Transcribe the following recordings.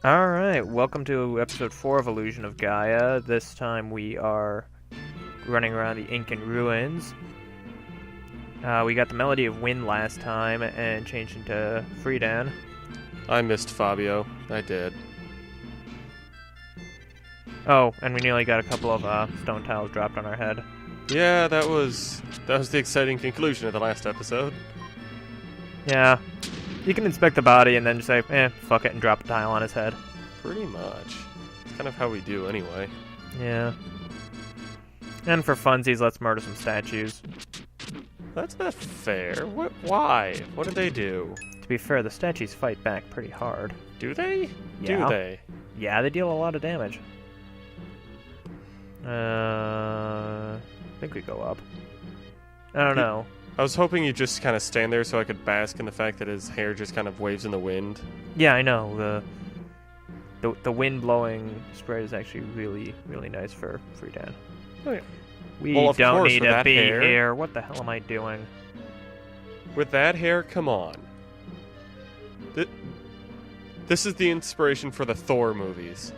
Alright, welcome to episode 4 of Illusion of Gaia. This time we are running around the Incan ruins. We got the Melody of Wind last time and changed into Friedan. I missed Fabio. I did. Oh, and we nearly got a couple of stone tiles dropped on our head. Yeah, that was the exciting conclusion of the last episode. Yeah. You can inspect the body and then just say, fuck it, and drop a tile on his head. Pretty much. It's kind of how we do anyway. Yeah. And for funsies, let's murder some statues. That's not fair. Why? What did they do? To be fair, the statues fight back pretty hard. Do they? Yeah. Do they? Yeah, they deal a lot of damage. I think we go up. I don't know. I was hoping you'd just kind of stand there so I could bask in the fact that his hair just kind of waves in the wind. Yeah, I know. The wind blowing spray is actually really, really nice for Friedan. Oh yeah. We Well, of don't course, need with to that be hair. here. What the hell am I doing? With that hair, come on. This is the inspiration for the Thor movies.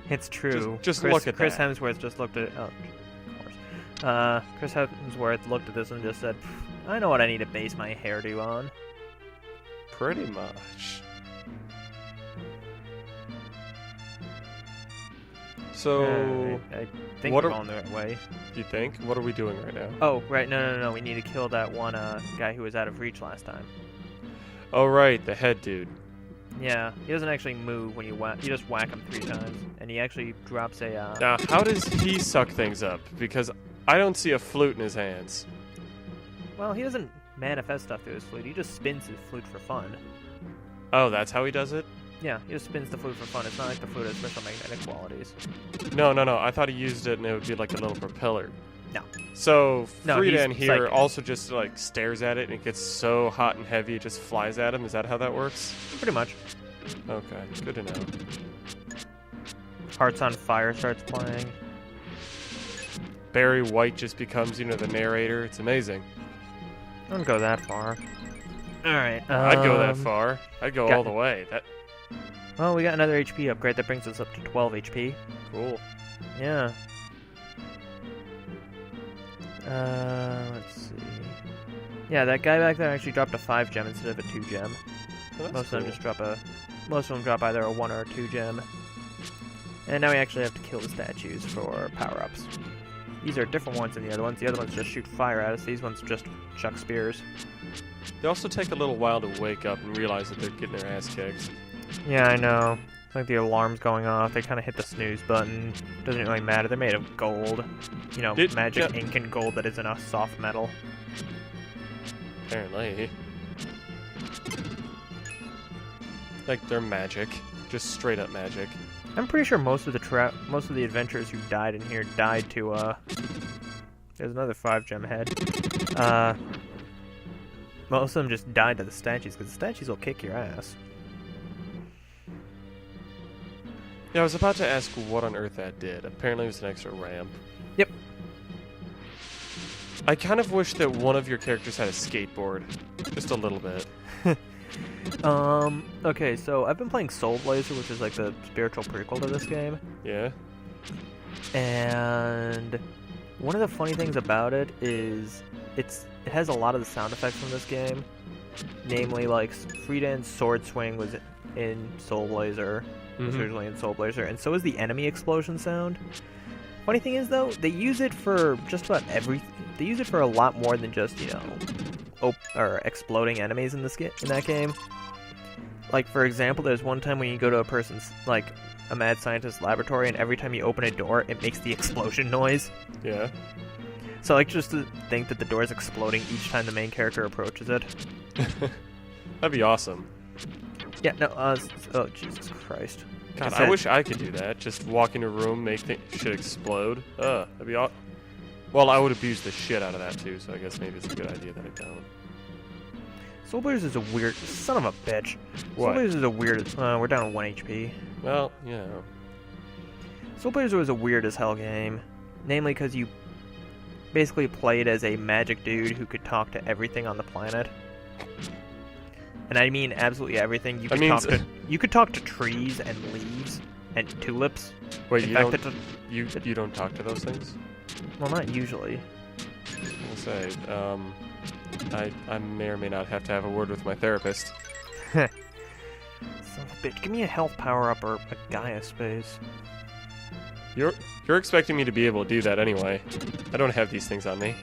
It's true. Just look at Chris that. Hemsworth just looked at. Oh, of course. Chris Hemsworth looked at this and just said, "I know what I need to base my hairdo on." Pretty much. So, I think what we're are- going the right way. you think? What are we doing right now? Oh, right. No. We need to kill that one guy who was out of reach last time. Oh, right, the head dude. Yeah, he doesn't actually move when you whack. You just whack him 3 times, and he actually drops a. Now, how does he suck things up? Because I don't see a flute in his hands. Well, he doesn't manifest stuff through his flute. He just spins his flute for fun. Oh, that's how he does it? Yeah, he just spins the flute for fun. It's not like the flute has special magnetic qualities. No. I thought he used it and it would be like a little propeller. No. So, No, Friedan he's here psychic. also just like stares at it and it gets so hot and heavy it just flies at him. Is that how that works? Pretty much. Okay, good to know. Hearts on Fire starts playing. Barry White just becomes, the narrator. It's amazing. I don't go that far. Alright, I'd go that far. I'd go got- all the way. Well, we got another HP upgrade that brings us up to 12 HP. Cool. Yeah. Let's see. Yeah, that guy back there actually dropped a 5 gem instead of a 2 gem. Well, that's Most of them cool. just drop most of them drop either a 1 or a 2 gem. And now we actually have to kill the statues for power-ups. These are different ones than the other ones. The other ones just shoot fire at us. These ones just chuck spears. They also take a little while to wake up and realize that they're getting their ass kicked. Yeah, I know. It's like the alarm's going off. They kind of hit the snooze button. Doesn't really matter. They're made of gold. Magic Incan gold that isn't a soft metal. Apparently. Like they're magic. Just straight up magic. I'm pretty sure most of the adventurers who died in here died to There's another 5 gem head. Most of them just died to the statues because the statues will kick your ass. Yeah, I was about to ask what on earth that did. Apparently it was an extra ramp. Yep. I kind of wish that one of your characters had a skateboard. Just a little bit. Okay, so I've been playing Soul Blazer, which is like the spiritual prequel to this game. Yeah? And one of the funny things about it is it has a lot of the sound effects from this game. Namely, like, Friedan's sword swing was in Soul Blazer. Was originally in Soul Blazer, and so is the enemy explosion sound. Funny thing is, though, they use it for just about everything. They use it for a lot more than just, exploding enemies in that game. Like, for example, there's one time when you go to a person's, like, a mad scientist's laboratory, and every time you open a door, it makes the explosion noise. Yeah. So, like, just to think that the door is exploding each time the main character approaches it. That'd be awesome. Yeah, no, oh, Jesus Christ. God, I wish I could do that. Just walk in a room, make shit explode. That'd be awesome. Well, I would abuse the shit out of that too, so I guess maybe it's a good idea that I don't. Soul Blazer is a weird... Son of a bitch. Soul What? Blazer is a weird... we're down to 1 HP. Well, Soul Blazer was a weird as hell game. Namely because you basically played as a magic dude who could talk to everything on the planet. And I mean absolutely everything. You That could talk means to... You could talk to trees and leaves and tulips. Wait, In you fact, don't you don't talk to those things? Well, not usually. I'll say, I may or may not have to have a word with my therapist. Son of a bitch, give me a health power-up or a Gaia space. You're expecting me to be able to do that anyway. I don't have these things on me.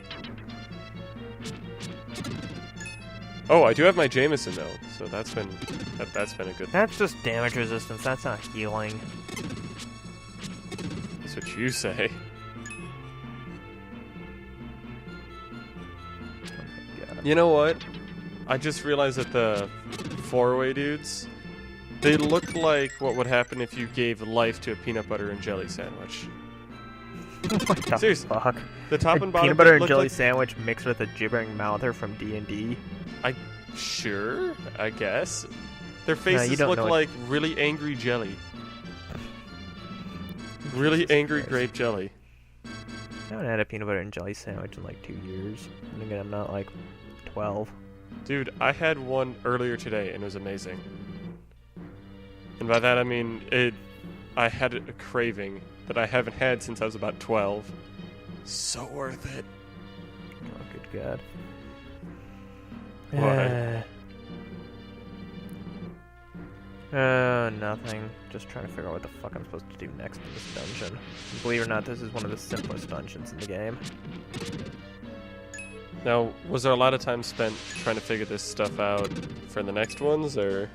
Oh, I do have my Jameson though, so that's been a good. That's just damage resistance, that's not healing. That's what you say. Oh my god. You know what? I just realized that the four-way dudes, they look like what would happen if you gave life to a peanut butter and jelly sandwich. What the Seriously. fuck? The top A and bottom peanut butter and look jelly like, sandwich mixed with a gibbering mouther from D&D. Sure, I guess. Their you faces don't look know it. like really angry jelly. Really Jesus angry Christ. grape jelly. I haven't had a peanut butter and jelly sandwich in like 2 years. And again, I'm not like 12. Dude, I had one earlier today and it was amazing. And by that I mean I had a craving that I haven't had since I was about 12. So worth it. Oh, good god. What? Nothing. Just trying to figure out what the fuck I'm supposed to do next in this dungeon. Believe it or not, this is one of the simplest dungeons in the game. Now, was there a lot of time spent trying to figure this stuff out for the next ones, or?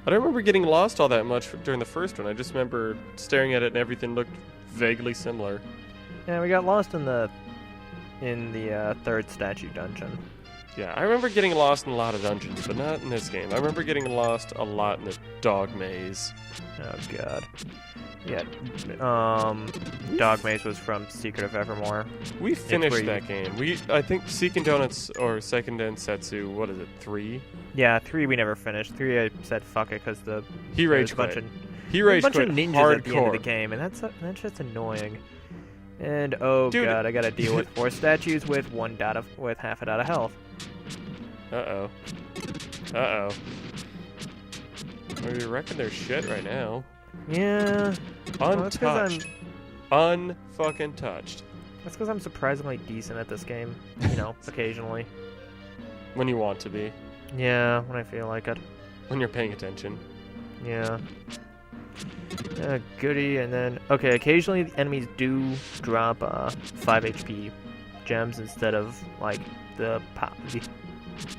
I don't remember getting lost all that much during the first one. I just remember staring at it and everything looked vaguely similar. Yeah, we got lost in the third statue dungeon. Yeah, I remember getting lost in a lot of dungeons, but not in this game. I remember getting lost a lot in the dog maze. Oh god. Yeah. Dog Maze was from Secret of Evermore. We where finished you- that game. I think Seeking Donuts or Second Densetsu, what is it, 3? Yeah, 3 we never finished. 3 I said fuck it because He there's rage a bunch quit. of He there's rage a bunch quit of ninjas at the end of the hardcore. game, and that's just annoying. And oh Dude. god, I gotta deal with 4 statues with with half a dot of health. Uh-oh. Uh-oh. Well, you're wrecking their shit right now. Yeah. Well, that's 'cause Untouched. Unfucking touched. That's because I'm surprisingly decent at this game. You know, occasionally. When you want to be. Yeah, when I feel like it. When you're paying attention. Yeah. Goody, and then okay. Occasionally, the enemies do drop 5 HP gems instead of like the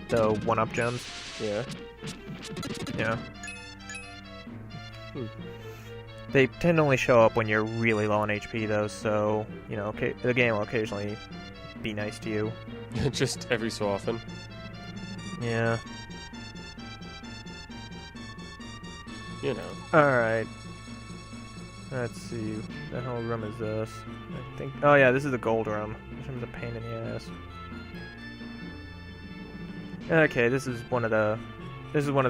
1-up gems. Yeah. Yeah. Hmm. They tend to only show up when you're really low on HP, though. So you know, the game will occasionally be nice to you. Just every so often. Yeah. You know. Alright. Let's see. What the hell room is this? I think. Oh, yeah, this is the gold room. This room's a pain in the ass. Okay, this is one of the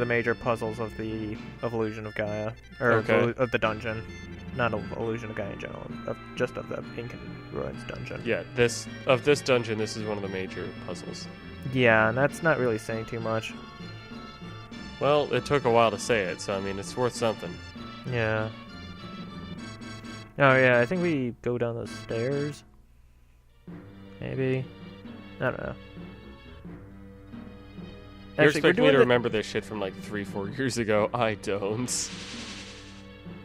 major puzzles of the Illusion of Gaia. Or Okay. of the dungeon. Not of Illusion of Gaia in general. Just of the Incan Ruins dungeon. Yeah, this dungeon, this is one of the major puzzles. Yeah, and that's not really saying too much. Well, it took a while to say it, so I mean, it's worth something. Yeah. Oh, yeah, I think we go down those stairs. Maybe. I don't know. You're Actually, we're expecting me doing to the- remember this shit from like 3-4 years ago. I don't.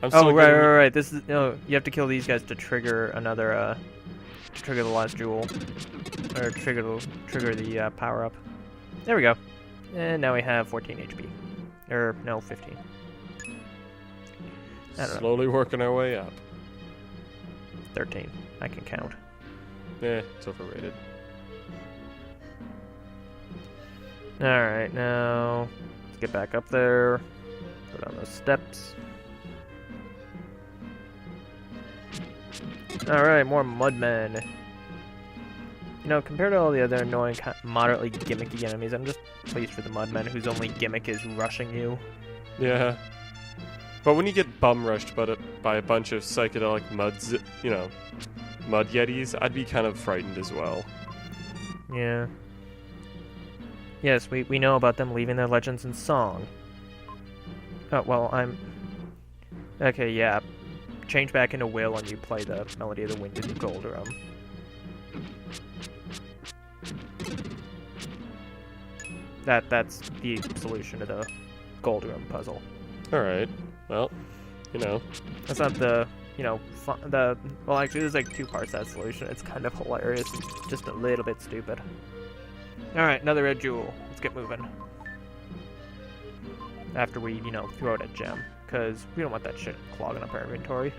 I'm Oh, still right, getting- right, right. This is no. You have to kill these guys to trigger another. To trigger the last jewel, or trigger the power up. There we go. And now we have 14 HP, or no, 15. I don't know. Slowly working our way up. 13. I can count. It's overrated. All right, now let's get back up there. Go down those steps. Alright, more mudmen. You know, compared to all the other annoying, moderately gimmicky enemies, I'm just pleased for the mudmen whose only gimmick is rushing you. Yeah. But when you get bum rushed by a bunch of psychedelic mud yetis, I'd be kind of frightened as well. Yeah. Yes, we know about them leaving their legends in song. Oh, well, I'm... Okay, yeah. Change back into Will and you play the Melody of the Wind in the Gold Room. That's the solution to the Gold Room puzzle. Alright. Well, you know. That's not the, well, actually, there's like two parts to that solution. It's kind of hilarious. It's just a little bit stupid. Alright, another red jewel. Let's get moving. After we, throw out a gem. Because we don't want that shit clogging up our inventory.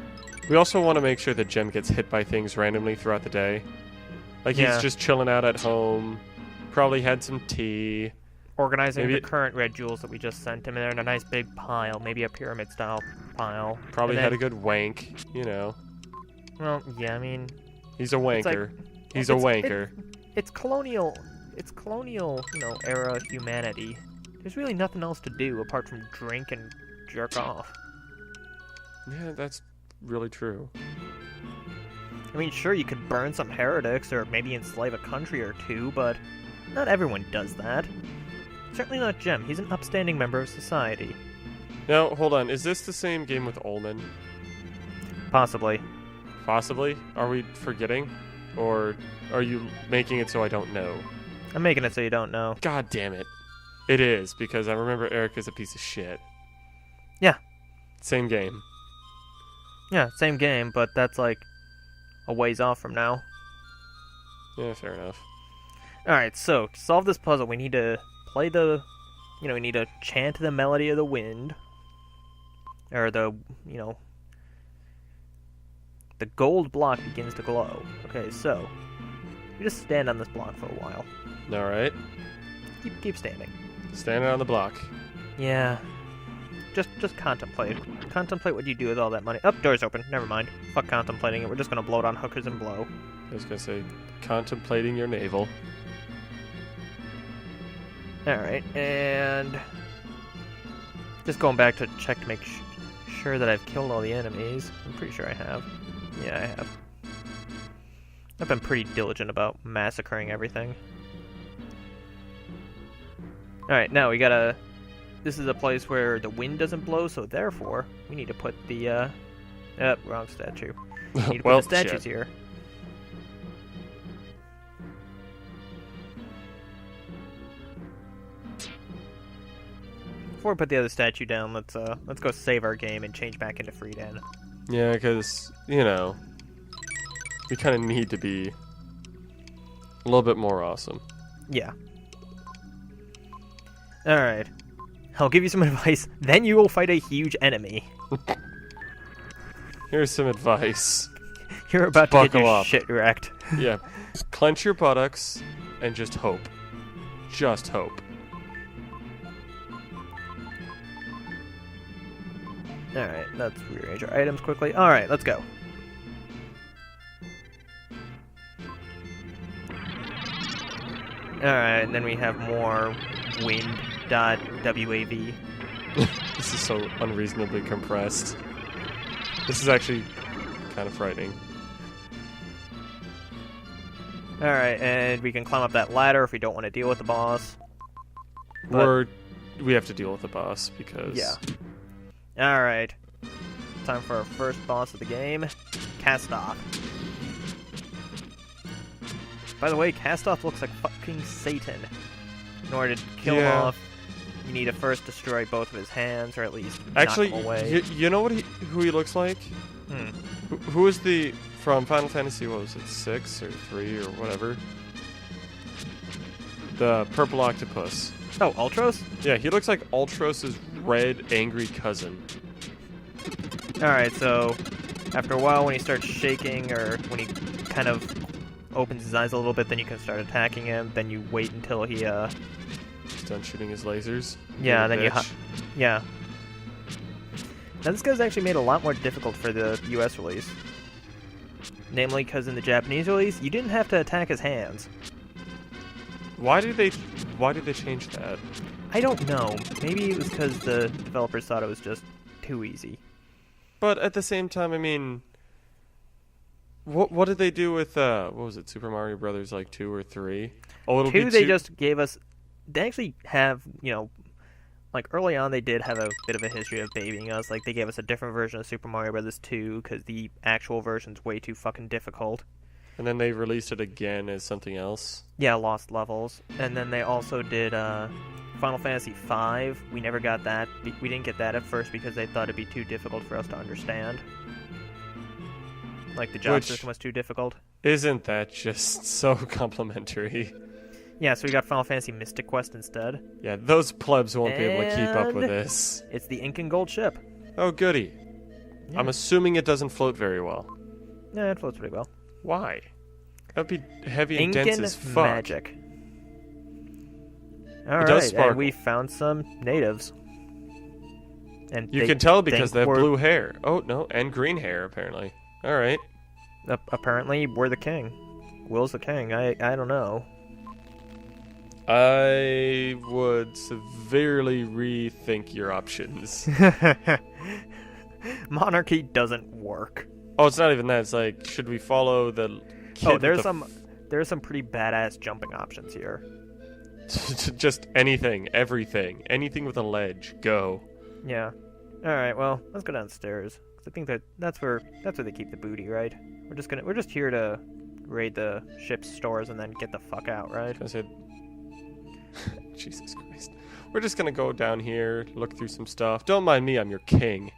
We also want to make sure that Gem gets hit by things randomly throughout the day. Like he's just chilling out at home. Probably had some tea. Organizing the current red jewels that we just sent him, and they're in a nice big pile, maybe a pyramid-style pile. Probably had a good wank, Well, yeah, I mean... He's a wanker. He's a wanker. It's colonial, era humanity. There's really nothing else to do apart from drink and jerk off. Yeah, that's really true. I mean, sure, you could burn some heretics or maybe enslave a country or two, but not everyone does that. Certainly not Jem. He's an upstanding member of society. Now, hold on. Is this the same game with Ullman? Possibly. Possibly? Are we forgetting? Or are you making it so I don't know? I'm making it so you don't know. God damn it. It is, because I remember Eric is a piece of shit. Yeah. Same game. Yeah, same game, but that's like a ways off from now. Yeah, fair enough. Alright, so to solve this puzzle, we need to play we need to chant the Melody of the Wind. Or the gold block begins to glow. Okay, so you just stand on this block for a while. Alright. Keep standing. Standing on the block. Yeah. Just contemplate. Contemplate what you do with all that money. Oh, door's open. Never mind. Fuck contemplating it. We're just gonna blow it on hookers and blow. I was gonna say, contemplating your navel. Alright, and... just going back to check to make sure that I've killed all the enemies. I'm pretty sure I have. Yeah, I have. I've been pretty diligent about massacring everything. Alright, now we gotta... This is a place where the wind doesn't blow, so therefore, we need to put the, wrong statue. We need to put the statues here. Before we put the other statue down, let's go save our game and change back into Freeden. Yeah, because, we kind of need to be a little bit more awesome. Yeah. Alright. I'll give you some advice, then you will fight a huge enemy. Here's some advice. You're about to get your shit wrecked. Yeah. Clench your buttocks and just hope. Just hope. Alright, let's rearrange our items quickly. Alright, let's go. Alright, and then we have more wind.wav. This is so unreasonably compressed. This is actually kind of frightening. Alright, and we can climb up that ladder if we don't want to deal with the boss. Or we have to deal with the boss because... Yeah. Alright. Time for our first boss of the game. Castoff. By the way, Castoff looks like fucking Satan. In order to kill him off, you need to first destroy both of his hands, or at least knock him away. You know who he looks like? Who is the... From Final Fantasy, what was it, 6 or 3 or whatever? The purple octopus. Oh, Ultros? Yeah, he looks like Ultros' red, angry cousin. Alright, so after a while when he starts shaking, or when he kind of opens his eyes a little bit, then you can start attacking him. Then you wait until he, He's done shooting his lasers. Yeah, then yeah. Now this guy's actually made it a lot more difficult for the US release. Namely, because in the Japanese release, you didn't have to attack his hands. Why did they change that? I don't know. Maybe it was because the developers thought it was just too easy. But at the same time, I mean, what did they do with what was it, Super Mario Brothers, like 2 or 3? Oh, it'll 2, be 2. they just gave us. They actually have like early on they did have a bit of a history of babying us. Like they gave us a different version of Super Mario Bros. 2 because the actual version's way too fucking difficult. And then they released it again as something else. Yeah, Lost Levels. And then they also did Final Fantasy V. We never got that. We didn't get that at first because they thought it'd be too difficult for us to understand. Like the job system was too difficult. Isn't that just so complimentary? Yeah, so we got Final Fantasy Mystic Quest instead. Yeah, those plebs won't be able to keep up with this. It's the Ink and Gold ship. Oh, goody. Yeah. I'm assuming it doesn't float very well. Yeah, it floats pretty well. Why? That'd be heavy and dense as fuck. Magic. Alright, and we found some natives. And you can tell because they have blue hair. Oh, no, and green hair, apparently. Alright. Apparently, we're the king. Will's the king. I don't know. I would severely rethink your options. Monarchy doesn't work. Oh, it's not even that. It's like, should we follow the kid there's some pretty badass jumping options here. Just anything, everything. Anything with a ledge. Go. Yeah. Alright, well, let's go downstairs. I think that's where they keep the booty, right? We're just here to raid the ship's stores and then get the fuck out, right? I said, Jesus Christ. We're just gonna go down here, look through some stuff. Don't mind me, I'm your king.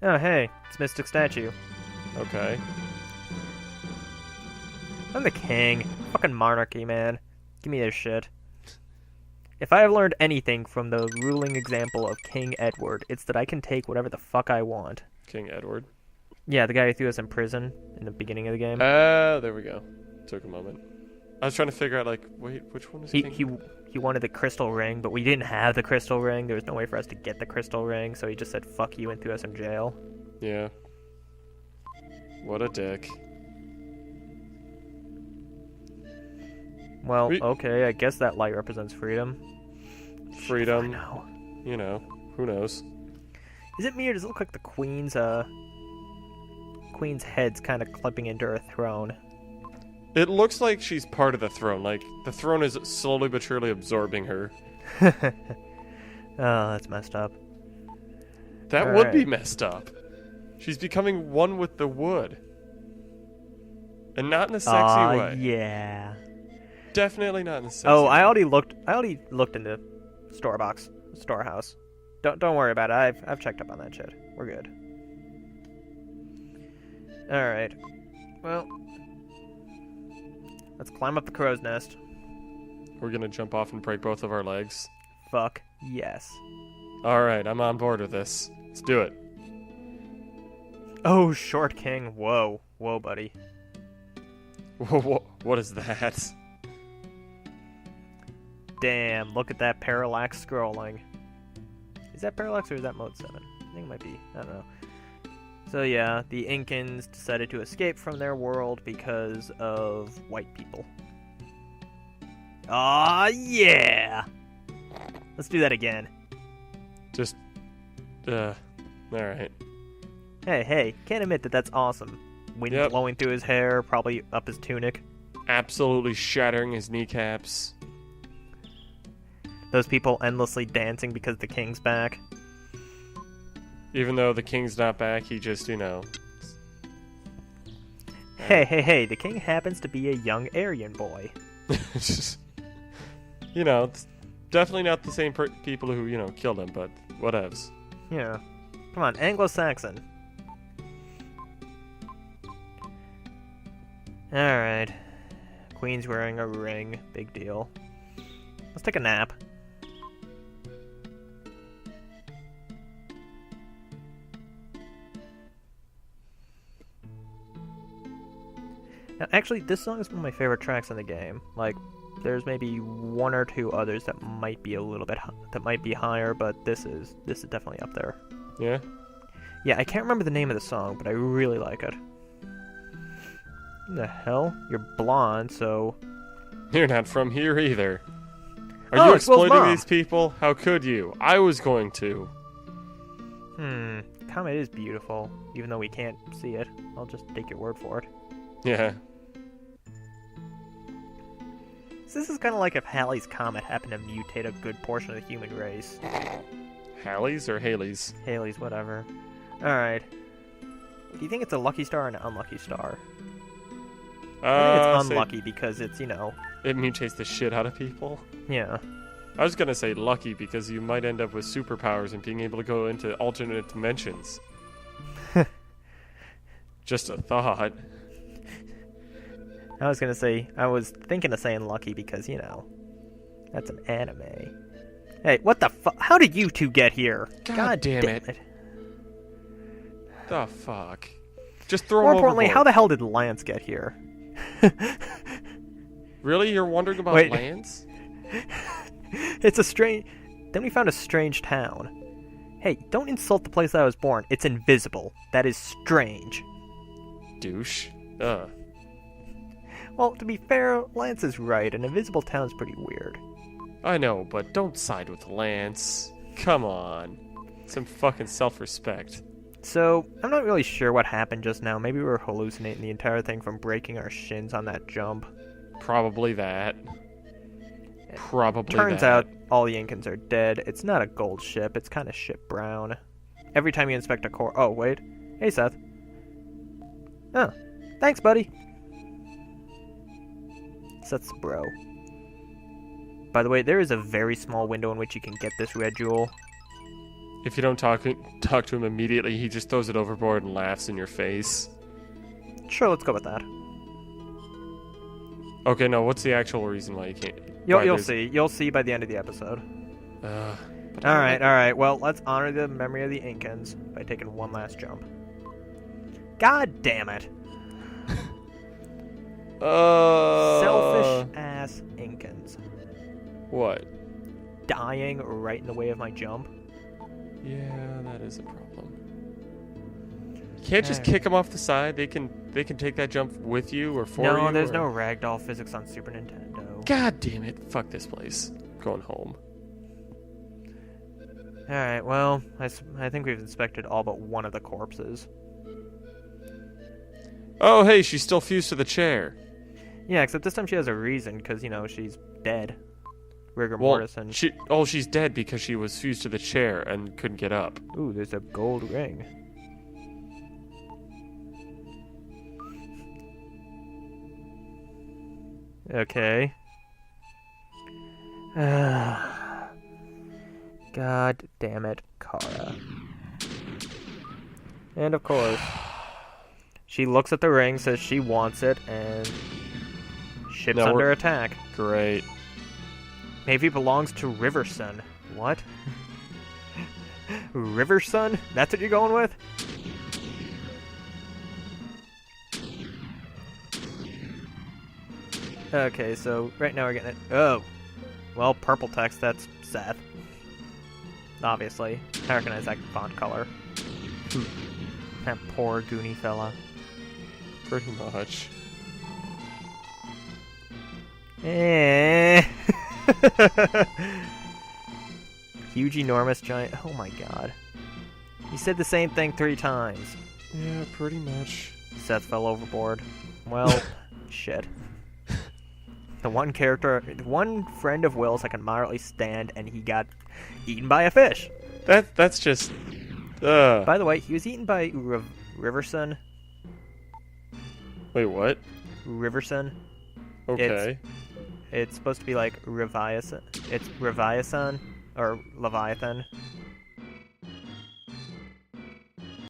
Oh, hey, it's Mystic Statue. Okay. I'm the king. Fucking monarchy, man. Give me this shit. If I have learned anything from the ruling example of King Edward, it's that I can take whatever the fuck I want. King Edward? Yeah, the guy who threw us in prison in the beginning of the game. There we go. Took a moment. I was trying to figure out, like, wait, which one is King? He wanted the crystal ring, but we didn't have the crystal ring. There was no way for us to get the crystal ring, so he just said, fuck you, and threw us in jail. Yeah. What a dick. Well, okay, I guess that light represents freedom. Freedom. You know, who knows? Is it me, or does it look like the queen's head's kind of clipping into her throne? It looks like she's part of the throne. Like, the throne is slowly but surely absorbing her. Oh, that's messed up. That would be messed up. She's becoming one with the wood. And not in a sexy way. Yeah. Definitely not in a sexy way. I already looked into storehouse. Don't worry about it. I've checked up on that shit. We're good. Alright. Well, let's climb up the crow's nest. We're gonna jump off and break both of our legs. Fuck yes. Alright, I'm on board with this. Let's do it. Oh, Short King. Whoa, buddy. What is that? Damn, look at that parallax scrolling. Is that parallax or is that mode 7? I think it might be. I don't know. So yeah, the Incans decided to escape from their world because of white people. Aw, yeah! Let's do that again. Just, alright. Hey, can't admit that that's awesome. Wind blowing through his hair, probably up his tunic. Absolutely shattering his kneecaps. Those people endlessly dancing because the king's back. Even though the king's not back, he just, you know... Hey, the king happens to be a young Aryan boy. You know, it's definitely not the same people who, you know, killed him, but whatevs. Yeah. Come on, Anglo-Saxon. Alright. Queen's wearing a ring. Big deal. Let's take a nap. Now, actually, this song is one of my favorite tracks in the game. Like, there's maybe one or two others that might be a little bit that might be higher, but this is definitely up there. Yeah? Yeah, I can't remember the name of the song, but I really like it. What the hell? You're blonde, so... You're not from here either. Are you exploiting these people? How could you? I was going to. Comet is beautiful, even though we can't see it. I'll just take your word for it. Yeah. This is kind of like if Halley's Comet happened to mutate a good portion of the human race. Halley's or Haley's? Halley's, whatever. Alright. Do you think it's a lucky star or an unlucky star? I think it's unlucky because it's, you know... It mutates the shit out of people? Yeah. I was gonna say lucky because you might end up with superpowers and being able to go into alternate dimensions. Just a thought. I was thinking of saying lucky because, you know, that's an anime. Hey, what the fuck? How did you two get here? God damn it. The fuck? Just throw More him importantly, overboard. how the hell did Lance get here? Really? You're wondering about Wait. Lance? It's a strange... Then we found a strange town. Hey, don't insult the place I was born. It's invisible. That is strange. Douche. Well, to be fair, Lance is right. An invisible town's pretty weird. I know, but don't side with Lance. Come on. Some fucking self-respect. So, I'm not really sure what happened just now. Maybe we were hallucinating the entire thing from breaking our shins on that jump. Probably that. Probably Turns that. out all the Incans are dead. It's not a gold ship. It's kind of ship brown. Every time you inspect a core... Oh, wait. Hey, Seth. Oh, thanks, buddy. Seth's bro. By the way, there is a very small window in which you can get this red jewel. If you don't talk to him immediately, he just throws it overboard and laughs in your face. Sure, let's go with that. Okay, no, what's the actual reason why you can't? You'll see. You'll see by the end of the episode. All right. Well, let's honor the memory of the Incans by taking one last jump. God damn it. Selfish ass Incans. What? Dying right in the way of my jump. Yeah, that is a problem. You can't just kick them off the side. They can take that jump with you or for you. No, there's no ragdoll physics on Super Nintendo. God damn it. Fuck this place. Going home. Alright, well, I think we've inspected all but one of the corpses. Oh, hey, she's still fused to the chair. Yeah, except this time she has a reason, because, you know, she's dead. Rigor Well, mortis and... she's dead because she was fused to the chair and couldn't get up. Ooh, there's a gold ring. Okay. God damn it, Kara. And of course, she looks at the ring, says she wants it, and ship's under attack. Great. Maybe it belongs to Riversun. What? Riversun? That's what you're going with? Okay, so right now we're getting it. Oh. Well, purple text, that's Seth. Obviously. I recognize that font color. That poor Goonie fella. Pretty much. Huge, enormous, giant... Oh my god. You said the same thing 3 times. Yeah, pretty much. Seth fell overboard. Well, shit. The one friend of Will's I can moderately stand, and he got eaten by a fish. That's just... By the way, he was eaten by Riversun. Wait, what? Riversun. Okay. It's supposed to be like Reviasan. It's Reviasan or Leviathan.